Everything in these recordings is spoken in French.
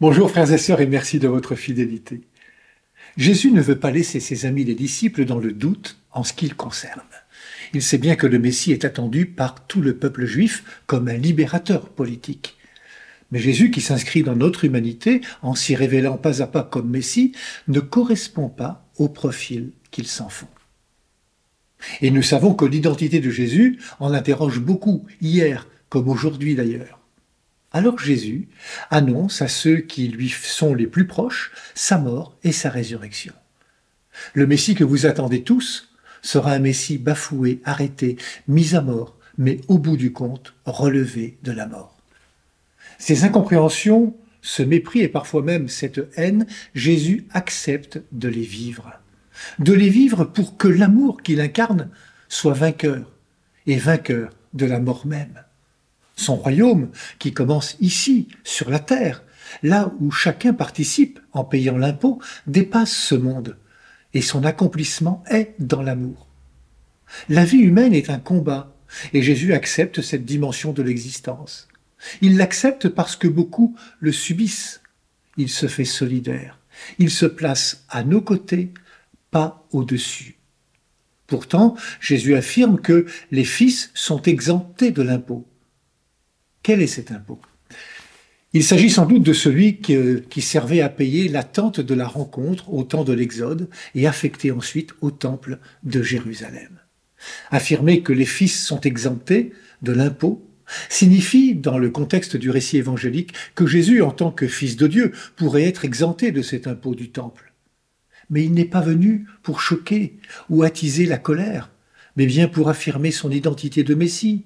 Bonjour frères et sœurs et merci de votre fidélité. Jésus ne veut pas laisser ses amis les disciples dans le doute en ce qui le concerne. Il sait bien que le Messie est attendu par tout le peuple juif comme un libérateur politique. Mais Jésus, qui s'inscrit dans notre humanité en s'y révélant pas à pas comme Messie, ne correspond pas au profil qu'ils s'en font. Et nous savons que l'identité de Jésus en interroge beaucoup, hier comme aujourd'hui d'ailleurs. Alors Jésus annonce à ceux qui lui sont les plus proches sa mort et sa résurrection. Le Messie que vous attendez tous sera un Messie bafoué, arrêté, mis à mort, mais au bout du compte, relevé de la mort. Ces incompréhensions, ce mépris et parfois même cette haine, Jésus accepte de les vivre. De les vivre pour que l'amour qu'il incarne soit vainqueur, et vainqueur de la mort même. Son royaume, qui commence ici, sur la terre, là où chacun participe en payant l'impôt, dépasse ce monde, et son accomplissement est dans l'amour. La vie humaine est un combat, et Jésus accepte cette dimension de l'existence. Il l'accepte parce que beaucoup le subissent. Il se fait solidaire. Il se place à nos côtés, pas au-dessus. Pourtant, Jésus affirme que les fils sont exemptés de l'impôt. Quel est cet impôt? Il s'agit sans doute de celui qui servait à payer l'attente de la rencontre au temps de l'Exode et affecté ensuite au temple de Jérusalem. Affirmer que les fils sont exemptés de l'impôt signifie, dans le contexte du récit évangélique, que Jésus, en tant que fils de Dieu, pourrait être exempté de cet impôt du temple. Mais il n'est pas venu pour choquer ou attiser la colère, mais bien pour affirmer son identité de Messie.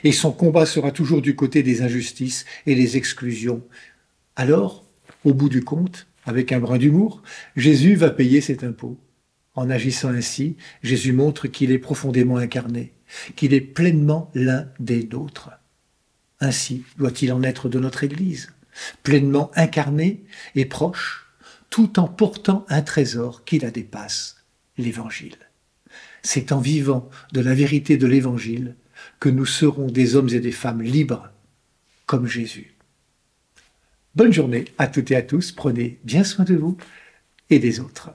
Et son combat sera toujours du côté des injustices et des exclusions. Alors, au bout du compte, avec un brin d'humour, Jésus va payer cet impôt. En agissant ainsi, Jésus montre qu'il est profondément incarné, qu'il est pleinement l'un des nôtres. Ainsi doit-il en être de notre Église, pleinement incarné et proche, tout en portant un trésor qui la dépasse, l'Évangile. C'est en vivant de la vérité de l'Évangile que nous serons des hommes et des femmes libres, comme Jésus. Bonne journée à toutes et à tous, prenez bien soin de vous et des autres.